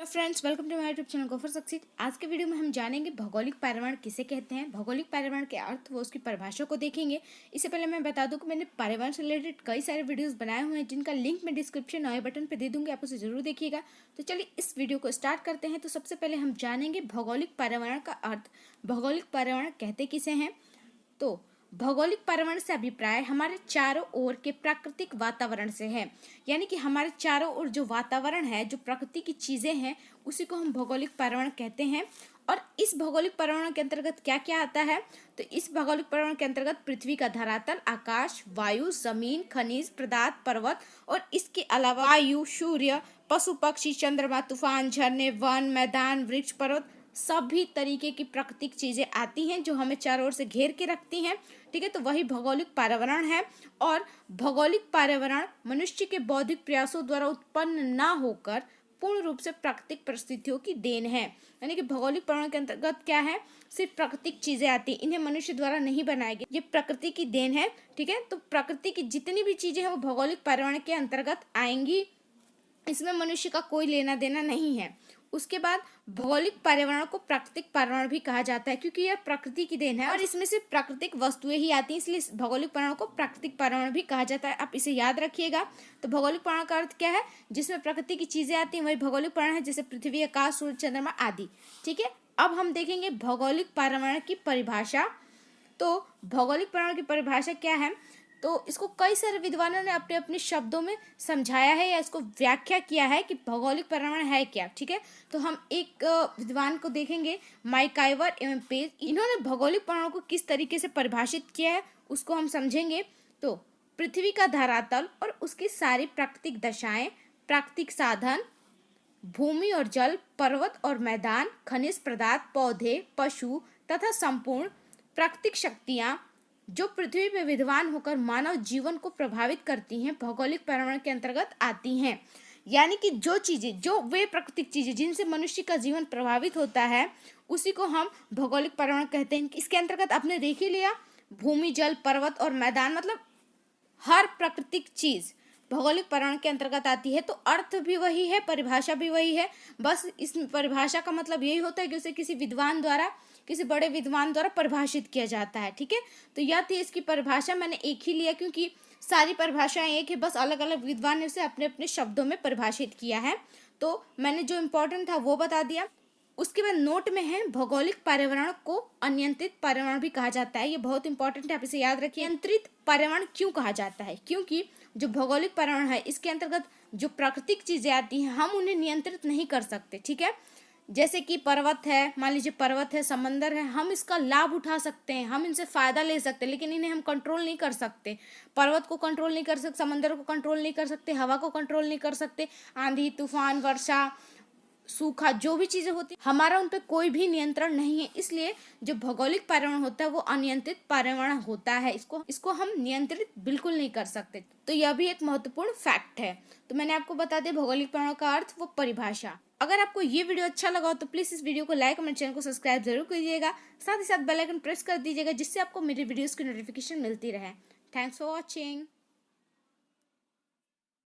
Hello friends, welcome to my YouTube channel go for succeed. आज के video में हम जानेंगे भौगोलिक पर्यावरण किसे कहते हैं, भौगोलिक पर्यावरण के अर्थ व उसकी परिभाषा को देखेंगे। इससे पहले मैं बता दूं कि मैंने पर्यावरण से रिलेटेड कई सारे वीडियोस बनाए हुए हैं जिनका लिंक मैं डिस्क्रिप्शन और बटन पर दे दूंगी, आप उसे जरूर देखिएगा। तो चलिए इस वीडियो को स्टार्ट करते हैं। तो सबसे पहले हम जानेंगे भौगोलिक पर्यावरण का अर्थ। भौगोलिक पर्यावरण कहते किसे हैं? तो भौगोलिक पर्यावरण से अभिप्राय हमारे चारों ओर के प्राकृतिक वातावरण से है। यानी कि हमारे चारों ओर जो वातावरण है, जो प्रकृति की चीजें हैं, उसी को हम भौगोलिक पर्यावरण कहते हैं। और इस भौगोलिक पर्यावरण के अंतर्गत क्या क्या आता है? तो इस भौगोलिक पर्यावरण के अंतर्गत पृथ्वी का धरातल, आकाश, वायु, जमीन, खनिज पदार्थ, पर्वत और इसके अलावा वायु, सूर्य, पशु पक्षी, चंद्रमा, तूफान, झरने, वन, मैदान, वृक्ष, पर्वत, सभी तरीके की प्राकृतिक चीजें आती हैं जो हमें चारों ओर से घेर के रखती हैं। ठीक है, तो वही भौगोलिक पर्यावरण है। और भौगोलिक पर्यावरण मनुष्य के बौद्धिक प्रयासों द्वारा उत्पन्न ना होकर पूर्ण रूप से प्राकृतिक परिस्थितियों की देन है। यानी कि भौगोलिक पर्यावरण के अंतर्गत क्या है? सिर्फ प्राकृतिक चीजें आती हैं, इन्हें मनुष्य द्वारा नहीं बनाए गए, ये प्रकृति की देन है। ठीक है, तो प्रकृति की जितनी भी चीजें हैं वो भौगोलिक पर्यावरण के अंतर्गत आएंगी, इसमें मनुष्य का कोई लेना देना नहीं है। उसके बाद भौगोलिक पर्यावरण को प्राकृतिक पर्यावरण भी कहा जाता है, क्योंकि यह प्रकृति की देन है और इसमें से प्राकृतिक वस्तुएं ही आती हैं, इसलिए भौगोलिक पर्यावरण को प्राकृतिक पर्यावरण भी कहा जाता है। आप इसे याद रखिएगा। तो भौगोलिक पर्यावरण का अर्थ क्या है? जिसमें प्रकृति की चीजें आती हैं वही भौगोलिक पर्यावरण है, जैसे पृथ्वी, आकाश, सूर्य, चंद्रमा आदि। ठीक है, अब हम देखेंगे भौगोलिक पर्यावरण की परिभाषा। तो भौगोलिक पर्यावरण की परिभाषा क्या है? तो इसको कई सारे विद्वानों ने अपने अपने शब्दों में समझाया है या इसको व्याख्या किया है कि भौगोलिक पर्यावरण है क्या। ठीक है, तो हम एक विद्वान को देखेंगे, माइकाइवर एवं पेज। इन्होंने भौगोलिक पर्यावरण को किस तरीके से परिभाषित किया है उसको हम समझेंगे। तो पृथ्वी का धरातल और उसकी सारी प्राकृतिक दशाएं, प्राकृतिक साधन, भूमि और जल, पर्वत और मैदान, खनिज पदार्थ, पौधे, पशु तथा संपूर्ण प्राकृतिक शक्तियां जो पृथ्वी पर विद्यमान होकर मानव जीवन को प्रभावित करती हैं, भौगोलिक पर्यावरण के अंतर्गत आती हैं। यानी कि जो चीजें, जो वे प्राकृतिक चीजें जिनसे मनुष्य का जीवन प्रभावित होता है, उसी को हम भौगोलिक पर्यावरण कहते हैं। इसके अंतर्गत आपने देख ही लिया, भूमि, जल, पर्वत और मैदान, मतलब हर प्राकृतिक चीज भौगोलिक पर्यावरण के अंतर्गत आती है। तो अर्थ भी वही है, परिभाषा भी वही है। बस इस परिभाषा का मतलब यही होता है कि उसे किसी विद्वान द्वारा, किसी बड़े विद्वान द्वारा परिभाषित किया जाता है। ठीक है, तो यह थी इसकी परिभाषा। मैंने एक ही लिया क्योंकि सारी परिभाषाएं एक है, बस अलग अलग विद्वान ने उसे अपने अपने शब्दों में परिभाषित किया है। तो मैंने जो इम्पोर्टेंट था वो बता दिया। उसके बाद नोट में है, भौगोलिक पर्यावरण को अनियंत्रित पर्यावरण भी कहा जाता है। ये बहुत इंपॉर्टेंट है, आप इसे याद रखिए। नियंत्रित पर्यावरण क्यों कहा जाता है? क्योंकि जो भौगोलिक पर्यावरण है इसके अंतर्गत जो प्राकृतिक चीजें आती हैं हम उन्हें नियंत्रित नहीं कर सकते। ठीक है, जैसे कि पर्वत है, मान लीजिए पर्वत है, समंदर है, हम इसका लाभ उठा सकते हैं, हम इनसे फायदा ले सकते हैं, लेकिन इन्हें हम कंट्रोल नहीं कर सकते। पर्वत को कंट्रोल नहीं कर सकते, समंदर को कंट्रोल नहीं कर सकते, हवा को कंट्रोल नहीं कर सकते। आंधी, तूफान, वर्षा, सूखा, जो भी चीजें होती है हमारा उन पर कोई भी नियंत्रण नहीं है। इसलिए जो भौगोलिक पर्यावरण होता है वो अनियंत्रित पर्यावरण होता है, इसको हम नियंत्रित बिल्कुल नहीं कर सकते। तो यह भी एक महत्वपूर्ण फैक्ट है। तो मैंने आपको बता दिया भौगोलिक पर्यावरण का अर्थ, वो परिभाषा। अगर आपको ये वीडियो अच्छा लगा हो तो प्लीज इस वीडियो को लाइक और मेरे चैनल को सब्सक्राइब जरूर कीजिएगा। साथ ही साथ बेल आइकन प्रेस कर दीजिएगा जिससे आपको मेरी वीडियोस की नोटिफिकेशन मिलती रहे। Thanks for watching.